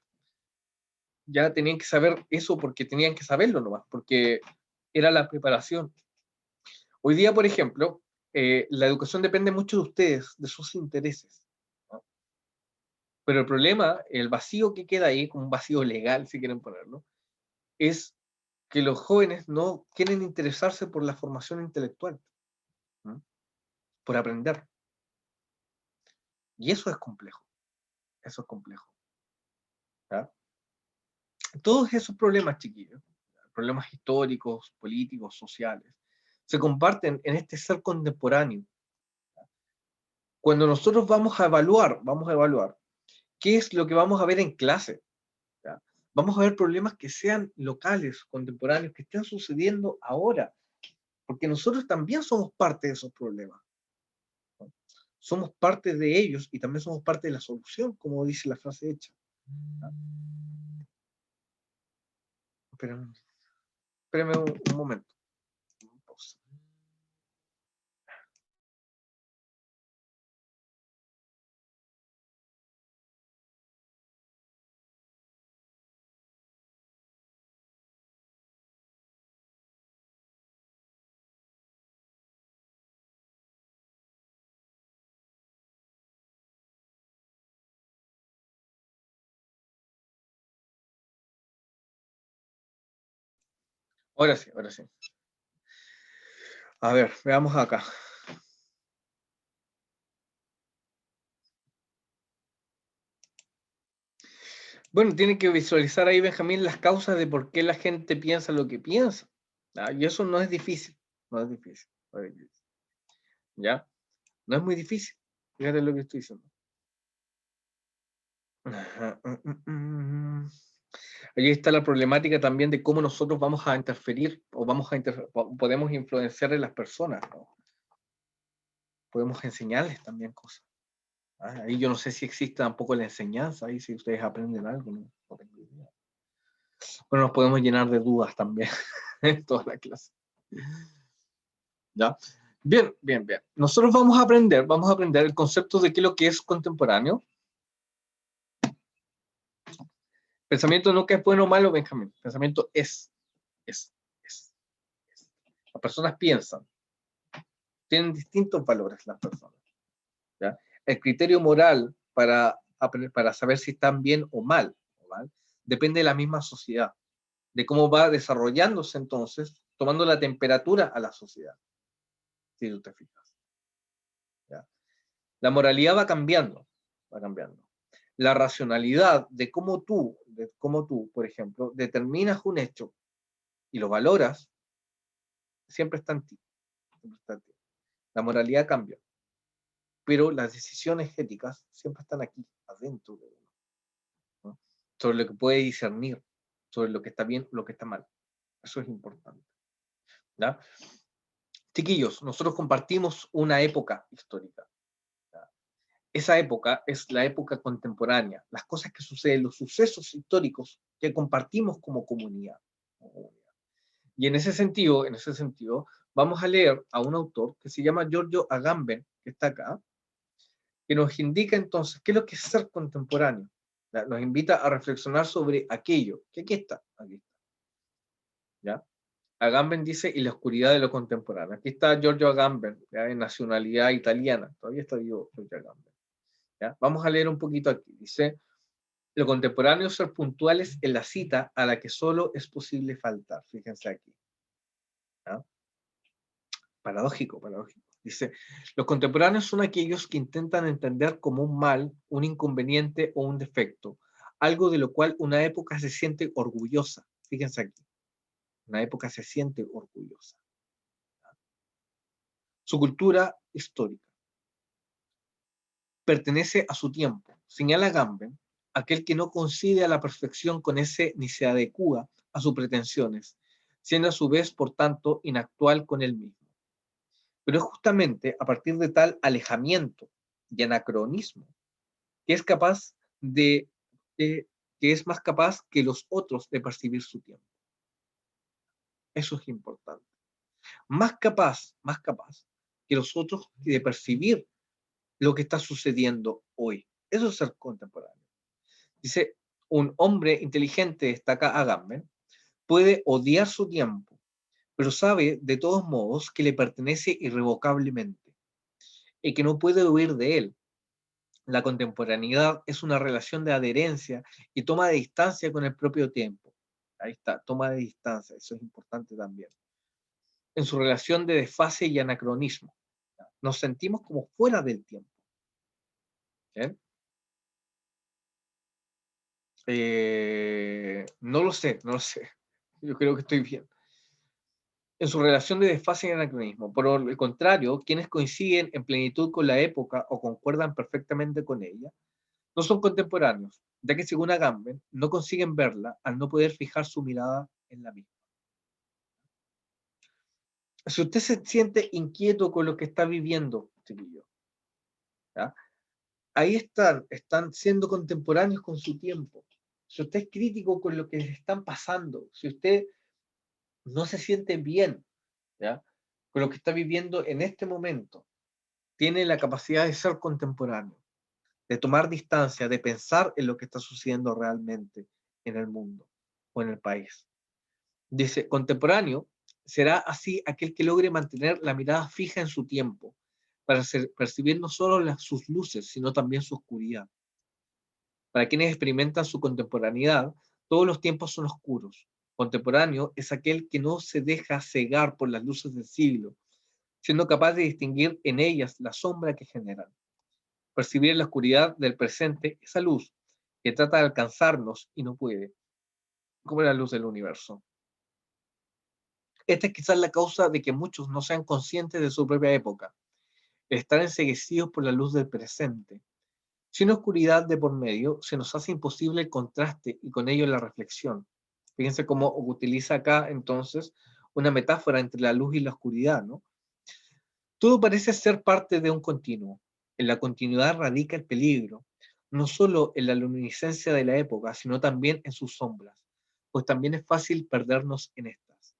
S1: Ya tenían que saber eso porque tenían que saberlo nomás, porque era la preparación. Hoy día, por ejemplo, la educación depende mucho de ustedes, de sus intereses, ¿no? Pero el problema, el vacío que queda ahí, como un vacío legal, si quieren ponerlo, es que los jóvenes no quieren interesarse por la formación intelectual, ¿no? Por aprender. Y eso es complejo, eso es complejo, ¿ya? Todos esos problemas, chiquillos, problemas históricos, políticos, sociales, se comparten en este ser contemporáneo. Cuando nosotros vamos a evaluar qué es lo que vamos a ver en clase, ¿ya? Vamos a ver problemas que sean locales, contemporáneos, que estén sucediendo ahora, porque nosotros también somos parte de esos problemas, ¿no? Somos parte de ellos y también somos parte de la solución, como dice la frase hecha, ¿ya? Espérame un momento. Pausa. Ahora sí, ahora sí. A ver, veamos acá. Bueno, tiene que visualizar ahí, Benjamín, las causas de por qué la gente piensa lo que piensa. Y eso no es difícil, no es difícil, no es difícil. ¿Ya? No es muy difícil. Fíjate lo que estoy diciendo. Ajá, Ahí está la problemática también de cómo nosotros vamos a interferir o podemos influenciar en las personas, ¿no? Podemos enseñarles también cosas. Ahí yo no sé si existe tampoco la enseñanza, ahí si ustedes aprenden algo, no tengo idea. Bueno, nos podemos llenar de dudas también en toda la clase. ¿Ya? Bien, bien, bien. Nosotros vamos a aprender el concepto de qué es lo que es contemporáneo. Pensamiento nunca es bueno o malo, Benjamín. Pensamiento es. Las personas piensan. Tienen distintos valores las personas, ¿ya? El criterio moral para saber si están bien o mal, depende de la misma sociedad, de cómo va desarrollándose entonces, tomando la temperatura a la sociedad, si tú te fijas, ¿ya? La moralidad va cambiando, va cambiando. La racionalidad de cómo tú, por ejemplo, determinas un hecho y lo valoras, siempre está en ti. Siempre está en ti. La moralidad cambia, pero las decisiones éticas siempre están aquí, adentro de uno, ¿no? Sobre lo que puede discernir, sobre lo que está bien o lo que está mal. Eso es importante, ¿ya? Chiquillos, nosotros compartimos una época histórica, ¿ya? Esa época es la época contemporánea, las cosas que suceden, los sucesos históricos que compartimos como comunidad. Y en ese sentido, vamos a leer a un autor que se llama Giorgio Agamben, que está acá, que nos indica entonces qué es lo que es ser contemporáneo. ¿Ya? Nos invita a reflexionar sobre aquello, que aquí está. ¿Ya? Agamben dice, y la oscuridad de lo contemporáneo. Aquí está Giorgio Agamben, ¿ya? En nacionalidad italiana, todavía está vivo Giorgio Agamben. ¿Ya? Vamos a leer un poquito aquí. Dice, lo contemporáneo es ser puntuales en la cita a la que solo es posible faltar. Fíjense aquí. ¿Ya? Paradójico. Dice, los contemporáneos son aquellos que intentan entender como un mal, un inconveniente o un defecto, algo de lo cual una época se siente orgullosa. Fíjense aquí, una época se siente orgullosa. Su cultura histórica pertenece a su tiempo, señala Agamben, aquel que no concibe a la perfección con ese ni se adecúa a sus pretensiones, siendo a su vez, por tanto, inactual con él mismo. Pero es justamente a partir de tal alejamiento y anacronismo que es capaz que es más capaz que los otros de percibir su tiempo. Eso es importante. Más capaz que los otros de percibir lo que está sucediendo hoy. Eso es ser contemporáneo. Dice, un hombre inteligente, destaca Agamben, puede odiar su tiempo, pero sabe de todos modos que le pertenece irrevocablemente y que no puede huir de él. La contemporaneidad es una relación de adherencia y toma de distancia con el propio tiempo. Ahí está, toma de distancia, eso es importante también. En su relación de desfase y anacronismo. Nos sentimos como fuera del tiempo. ¿Bien? No lo sé. Yo creo que estoy bien. En su relación de desfase y anacronismo. Por el contrario, quienes coinciden en plenitud con la época o concuerdan perfectamente con ella, no son contemporáneos, ya que según Agamben, no consiguen verla al no poder fijar su mirada en la misma. Si usted se siente inquieto con lo que está viviendo, chiquillo, ¿ya? Ahí están siendo contemporáneos con su tiempo. Si usted es crítico con lo que les están pasando, si usted no se siente bien, ¿ya?, con lo que está viviendo en este momento, tiene la capacidad de ser contemporáneo, de tomar distancia, de pensar en lo que está sucediendo realmente en el mundo o en el país. Dice, contemporáneo será así aquel que logre mantener la mirada fija en su tiempo, para percibir no solo sus luces, sino también su oscuridad. Para quienes experimentan su contemporaneidad, todos los tiempos son oscuros. Contemporáneo es aquel que no se deja cegar por las luces del siglo, siendo capaz de distinguir en ellas la sombra que generan. Percibir en la oscuridad del presente esa luz que trata de alcanzarnos y no puede, como la luz del universo. Esta es quizás la causa de que muchos no sean conscientes de su propia época, el estar enceguecidos por la luz del presente. Sin oscuridad de por medio, se nos hace imposible el contraste y con ello la reflexión. Fíjense cómo utiliza acá entonces una metáfora entre la luz y la oscuridad, ¿no? Todo parece ser parte de un continuo. En la continuidad radica el peligro, no solo en la luminiscencia de la época, sino también en sus sombras, pues también es fácil perdernos en estas.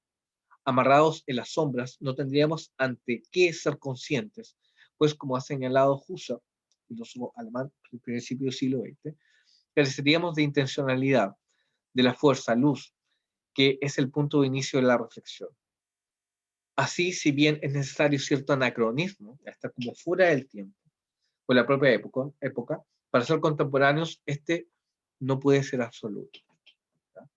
S1: Amarrados en las sombras, no tendríamos ante qué ser conscientes, pues como ha señalado Husserl, filósofo alemán del principio del siglo XX, careceríamos de intencionalidad, de la fuerza, luz, que es el punto de inicio de la reflexión. Así, si bien es necesario cierto anacronismo, está como fuera del tiempo, con la propia época, para ser contemporáneos, este no puede ser absoluto. ¿Ya?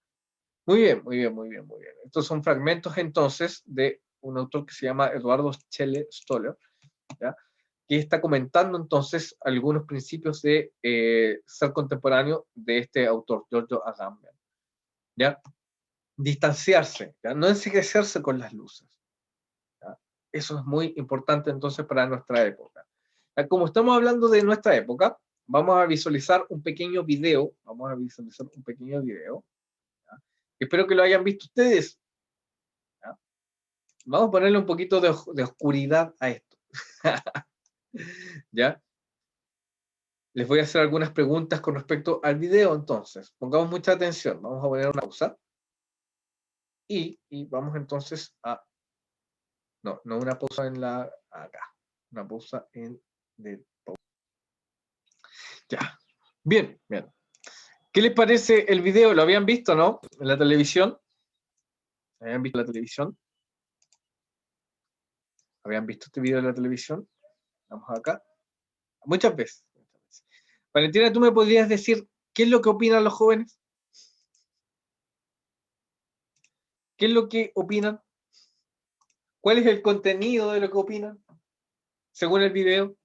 S1: Muy bien, muy bien, muy bien, muy bien. Estos son fragmentos entonces de un autor que se llama Eduardo Schelle Stoller, ¿ya? Que está comentando entonces algunos principios de ser contemporáneo de este autor, Giorgio Agamben. ¿Ya? Distanciarse, ¿ya? No enseguecerse con las luces. ¿Ya? Eso es muy importante entonces para nuestra época. ¿Ya? Como estamos hablando de nuestra época, vamos a visualizar un pequeño video, ¿ya? Espero que lo hayan visto ustedes. ¿Ya? Vamos a ponerle un poquito de oscuridad a esto. ¿Ya? Les voy a hacer algunas preguntas con respecto al video, entonces. Pongamos mucha atención. Vamos a poner una pausa. Y vamos entonces a... No una pausa en la... Acá. Una pausa en... Ya. Bien, bien. ¿Qué les parece el video? ¿Lo habían visto, no? En la televisión. ¿Habían visto la televisión? ¿Habían visto este video en la televisión? Vamos acá. Muchas veces. Valentina, ¿tú me podrías decir qué es lo que opinan los jóvenes? ¿Qué es lo que opinan? ¿Cuál es el contenido de lo que opinan? Según el video.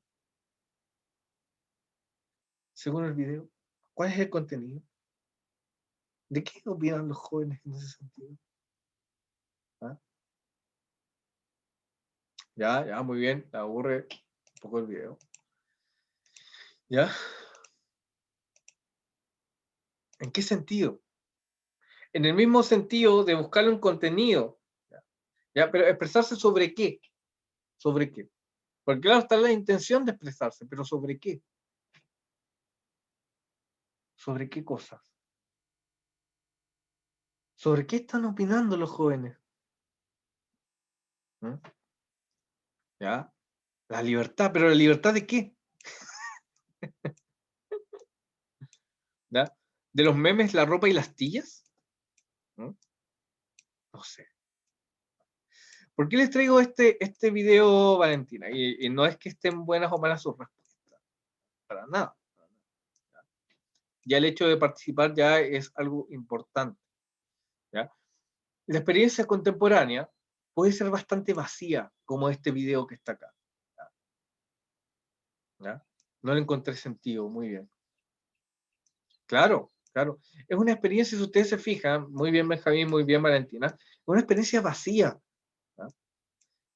S1: Según el video. ¿Cuál es el contenido? ¿De qué opinan los jóvenes en ese sentido? ¿Ah? Ya, muy bien. Me aburre un poco el video. ¿Ya? ¿En qué sentido? En el mismo sentido de buscarle un contenido. ¿Ya? Pero expresarse sobre qué. ¿Sobre qué? Porque claro, está la intención de expresarse, pero ¿sobre qué? ¿Sobre qué cosas? ¿Sobre qué están opinando los jóvenes? ¿Mm? ¿Ya? La libertad, pero ¿la libertad de qué? ¿Ya? ¿De los memes, la ropa y las tillas? ¿Mm? No sé. ¿Por qué les traigo este video, Valentina? Y no es que estén buenas o malas sus respuestas, para nada. Ya el hecho de participar ya es algo importante. ¿Ya? La experiencia contemporánea puede ser bastante vacía, como este video que está acá. ¿Ya? No le encontré sentido, muy bien. Claro, claro. Es una experiencia, si ustedes se fijan, muy bien Benjamín, muy bien Valentina, es una experiencia vacía. ¿Ya?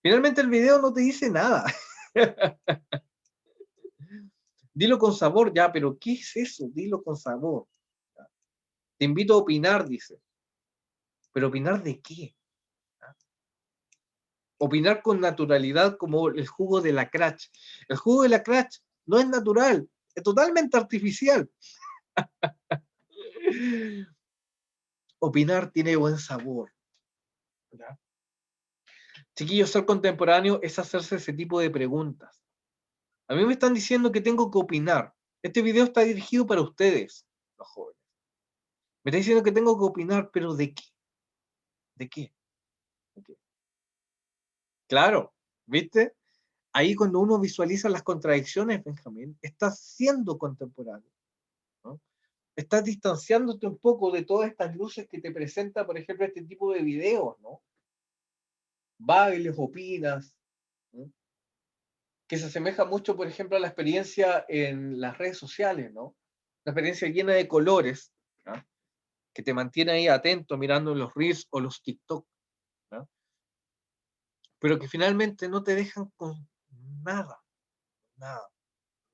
S1: Finalmente el video no te dice nada. Dilo con sabor, ya, pero ¿qué es eso? Dilo con sabor. ¿Ya? Te invito a opinar, dice. ¿Pero opinar de qué? ¿Ya? Opinar con naturalidad como el jugo de la crash. El jugo de la crash no es natural, es totalmente artificial. Opinar tiene buen sabor. ¿Ya? Chiquillos, ser contemporáneo es hacerse ese tipo de preguntas. A mí me están diciendo que tengo que opinar. Este video está dirigido para ustedes, los jóvenes. Me está diciendo que tengo que opinar, pero ¿de qué? ¿De qué? ¿De qué? Claro, ¿viste? Ahí cuando uno visualiza las contradicciones, Benjamín, estás siendo contemporáneo, ¿no? Estás distanciándote un poco de todas estas luces que te presenta, por ejemplo, este tipo de videos, ¿no? Bailes, opinas, ¿no? Que se asemeja mucho, por ejemplo, a la experiencia en las redes sociales, ¿no? Una experiencia llena de colores, ¿no? Que te mantiene ahí atento mirando los Reels o los TikTok, ¿no? Pero que finalmente no te dejan con nada, nada,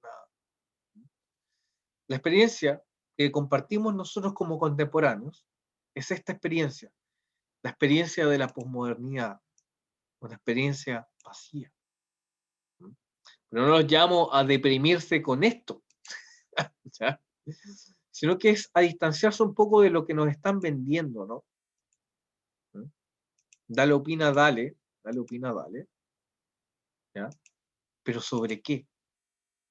S1: nada. La experiencia que compartimos nosotros como contemporáneos es esta experiencia, la experiencia de la posmodernidad, una experiencia vacía. ¿No? Pero no los llamo a deprimirse con esto, ¿ya? Sino que es a distanciarse un poco de lo que nos están vendiendo, ¿no? ¿Mm? Dale opina, dale opina, dale, ¿ya? Pero ¿sobre qué?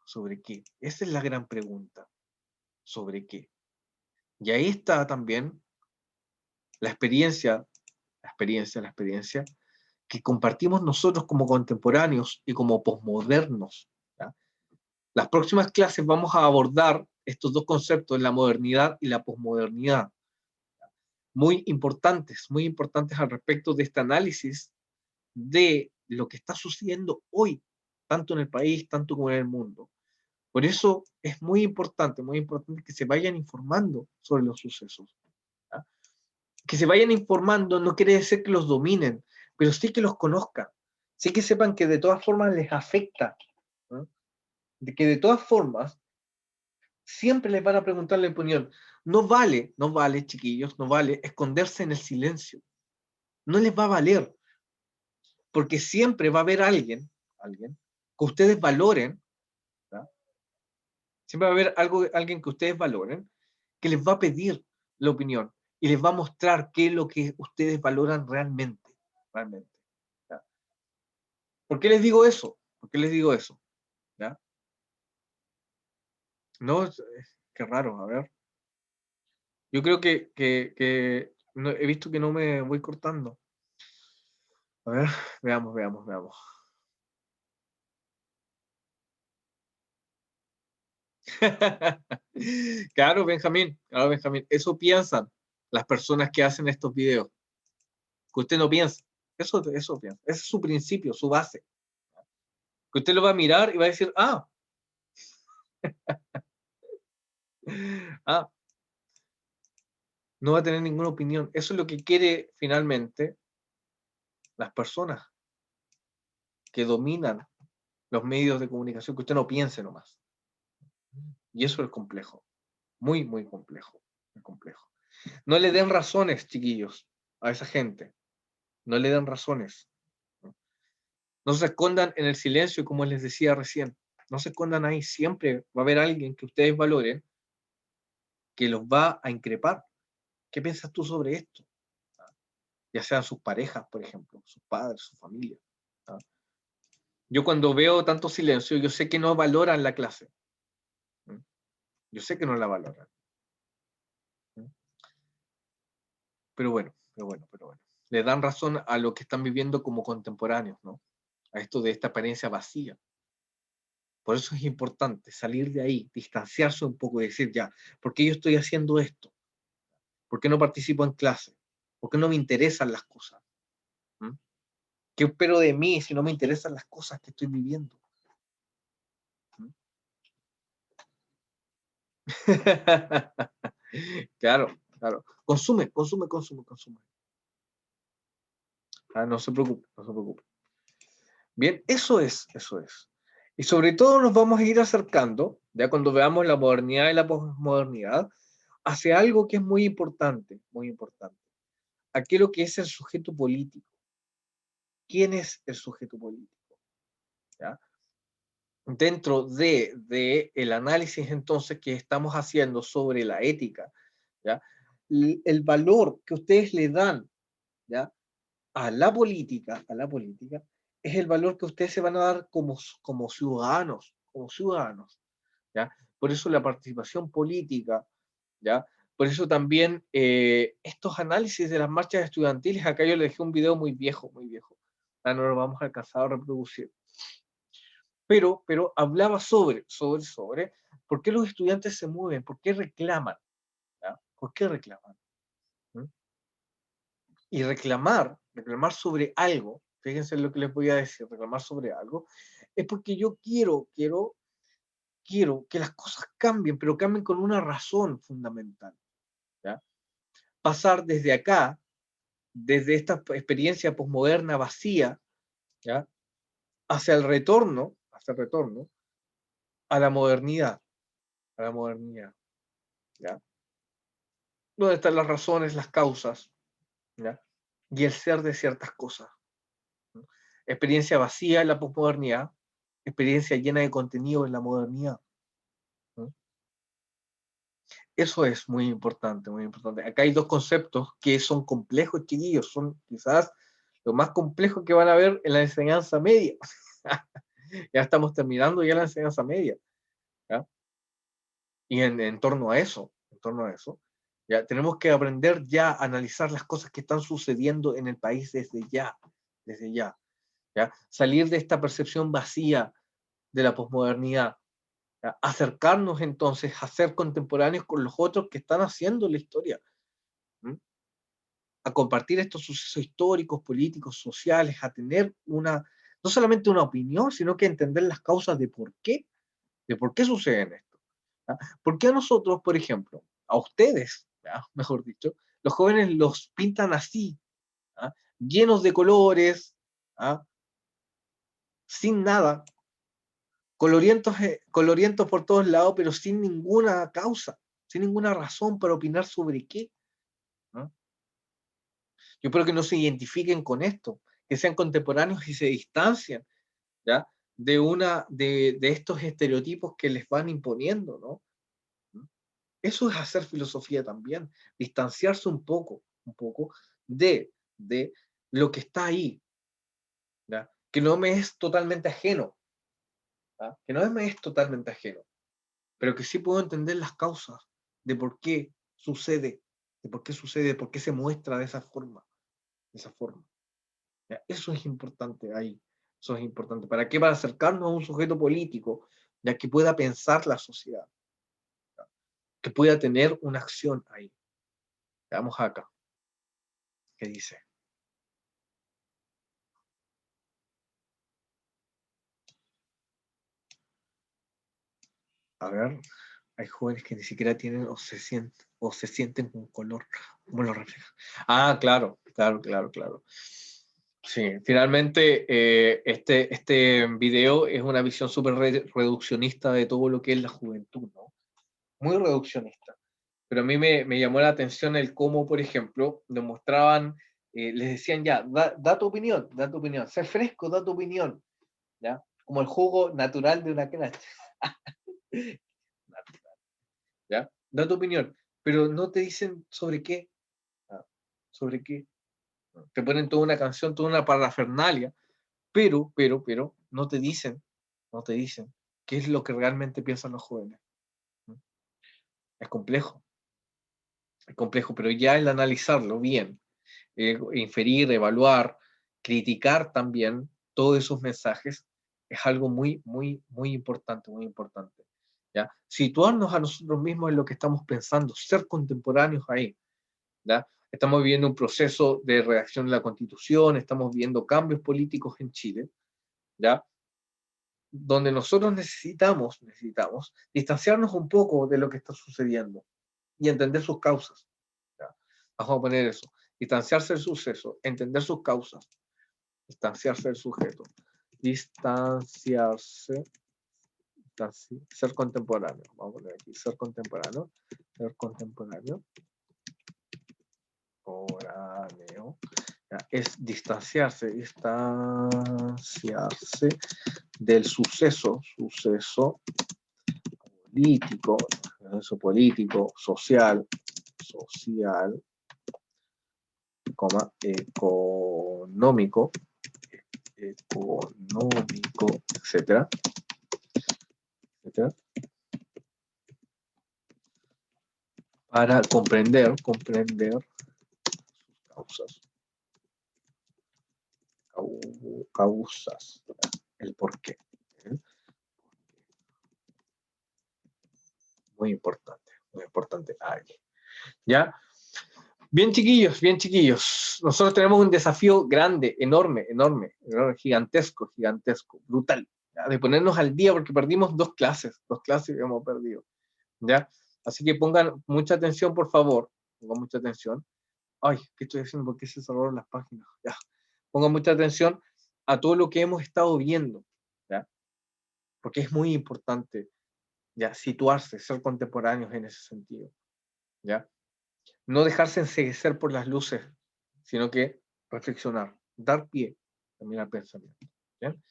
S1: ¿Sobre qué? Esa es la gran pregunta. ¿Sobre qué? Y ahí está también la experiencia que compartimos nosotros como contemporáneos y como posmodernos. ¿Ya? Las próximas clases vamos a abordar estos dos conceptos, la modernidad y la posmodernidad, muy importantes al respecto de este análisis de lo que está sucediendo hoy, tanto en el país, tanto como en el mundo. Por eso es muy importante que se vayan informando sobre los sucesos. ¿Ya? Que se vayan informando no quiere decir que los dominen, pero sí que los conozcan, sí que sepan que de todas formas les afecta, ¿no? De que de todas formas siempre les van a preguntar la opinión. No vale, chiquillos, no vale esconderse en el silencio. No les va a valer, porque siempre va a haber alguien que ustedes valoren, ¿verdad? Siempre va a haber alguien que ustedes valoren, que les va a pedir la opinión y les va a mostrar qué es lo que ustedes valoran realmente. ¿Ya? ¿Por qué les digo eso? ¿Ya? No, qué raro, a ver. Yo creo que no, he visto que no me voy cortando. A ver, veamos. Claro, Benjamín, eso piensan las personas que hacen estos videos, que usted no piensa, eso piensa, ese es su principio, su base, que usted lo va a mirar y va a decir, ah, no va a tener ninguna opinión, eso es lo que quiere finalmente las personas que dominan los medios de comunicación, que usted no piense nomás, y eso es complejo, muy complejo, muy complejo. No le den razones, chiquillos, a esa gente, no le den razones. No se escondan en el silencio, como les decía recién. No se escondan ahí. Siempre va a haber alguien que ustedes valoren que los va a increpar. ¿Qué piensas tú sobre esto? Ya sean sus parejas, por ejemplo, sus padres, su familia. Yo cuando veo tanto silencio, yo sé que no valoran la clase. Yo sé que no la valoran. Pero bueno. Le dan razón a lo que están viviendo como contemporáneos, ¿no? A esto de esta apariencia vacía. Por eso es importante salir de ahí, distanciarse un poco y decir, ya, ¿por qué yo estoy haciendo esto? ¿Por qué no participo en clase? ¿Por qué no me interesan las cosas? ¿Mm? ¿Qué espero de mí si no me interesan las cosas que estoy viviendo? ¿Mm? Claro. Consume. No se preocupe. Bien, eso es. Y sobre todo nos vamos a ir acercando, ya cuando veamos la modernidad y la posmodernidad, hacia algo que es muy importante. Aquello que es el sujeto político. ¿Quién es el sujeto político? ¿Ya? Dentro de el análisis entonces que estamos haciendo sobre la ética, ¿ya? El valor que ustedes le dan, ¿ya? a la política, es el valor que ustedes se van a dar como ciudadanos, ¿ya? Por eso la participación política, ¿ya? Por eso también estos análisis de las marchas estudiantiles, acá yo le dejé un video muy viejo, no lo vamos a alcanzar a reproducir, pero hablaba sobre por qué los estudiantes se mueven, por qué reclaman, ¿ya? ¿Por qué reclaman? ¿Mm? Y reclamar sobre algo, fíjense lo que les voy a decir, reclamar sobre algo, es porque yo quiero que las cosas cambien, pero cambien con una razón fundamental, ¿ya? Pasar desde acá, desde esta experiencia posmoderna vacía, ¿ya? hacia el retorno a la modernidad, ¿ya? ¿Dónde están las razones, las causas, ¿ya? Y el ser de ciertas cosas? ¿No? Experiencia vacía en la posmodernidad, experiencia llena de contenido en la modernidad, ¿no? Eso es muy importante. Acá hay dos conceptos que son complejos, chiquillos, son quizás lo más complejo que van a ver en la enseñanza media. Ya estamos terminando ya la enseñanza media, ¿ya? Y en torno a eso, ya tenemos que aprender ya a analizar las cosas que están sucediendo en el país desde ya, desde ya, ¿ya? Salir de esta percepción vacía de la posmodernidad, ¿ya? Acercarnos entonces a ser contemporáneos con los otros que están haciendo la historia, ¿m? A compartir estos sucesos históricos, políticos, sociales, a tener no solamente una opinión, sino que entender las causas de por qué suceden esto. ¿Ya? ¿Por qué a nosotros, por ejemplo, a ustedes, ¿ya? Mejor dicho, los jóvenes los pintan así, ¿ya? Llenos de colores, ¿ya? Sin nada, colorientos por todos lados, pero sin ninguna causa, sin ninguna razón para opinar sobre qué? ¿No? Yo espero que no se identifiquen con esto, que sean contemporáneos y se distancian, ¿ya? De estos estereotipos que les van imponiendo, ¿no? Eso es hacer filosofía también, distanciarse un poco de lo que está ahí, ¿ya? Que no me es totalmente ajeno, ¿ya? Que no me es totalmente ajeno, pero que sí puedo entender las causas de por qué sucede, de por qué se muestra de esa forma, ¿ya? Eso es importante ahí, eso es importante. ¿Para qué? Para acercarnos a un sujeto político, ya que pueda pensar la sociedad, ¿ya? Que pueda tener una acción ahí. Veamos acá, ¿qué dice? A ver, hay jóvenes que ni siquiera tienen o se sienten con color. ¿Cómo lo refleja? Ah, claro. Sí, finalmente este video es una visión súper reduccionista de todo lo que es la juventud, ¿no? Muy reduccionista. Pero a mí me llamó la atención el cómo, por ejemplo, demostraban, les decían ya, da tu opinión, sé fresco, da tu opinión, ¿ya? Como el jugo natural de una canasta. ¿Ya? Da tu opinión, pero no te dicen sobre qué, ¿ah? Sobre qué. Te ponen toda una canción, toda una parafernalia, pero, no te dicen qué es lo que realmente piensan los jóvenes. Es complejo, pero ya el analizarlo bien, inferir, evaluar, criticar también todos esos mensajes, es algo muy importante, muy importante. ¿Ya? Situarnos a nosotros mismos en lo que estamos pensando, ser contemporáneos ahí. ¿Ya? Estamos viviendo un proceso de redacción de la Constitución, estamos viendo cambios políticos en Chile, ¿ya? Donde nosotros necesitamos distanciarnos un poco de lo que está sucediendo y entender sus causas. ¿Ya? Vamos a poner eso, distanciarse del suceso, entender sus causas, distanciarse del sujeto, ser contemporáneo. Vamos a poner aquí, ser contemporáneo, es distanciarse del suceso político, social, económico, etcétera, para comprender causas, el porqué. Muy importante. ¿Ya? Bien chiquillos. Nosotros tenemos un desafío grande, enorme, gigantesco, brutal, ¿ya? De ponernos al día porque perdimos dos clases que hemos perdido, ¿ya? Así que pongan mucha atención, por favor. Pongan mucha atención. Ay, ¿qué estoy haciendo? ¿Por qué se cerraron las páginas? Ya. Pongan mucha atención a todo lo que hemos estado viendo, ¿ya? Porque es muy importante, ¿ya? Situarse, ser contemporáneos en ese sentido, ¿ya? No dejarse enceguecer por las luces, sino que reflexionar, dar pie también al pensamiento. ¿Bien?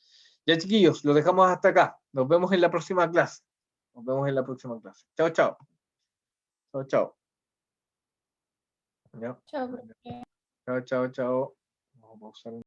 S1: Ya chiquillos, lo dejamos hasta acá. Nos vemos en la próxima clase. Chao, chao. ¿Ya?
S5: Chao, profe.
S1: Chao. Vamos a pausar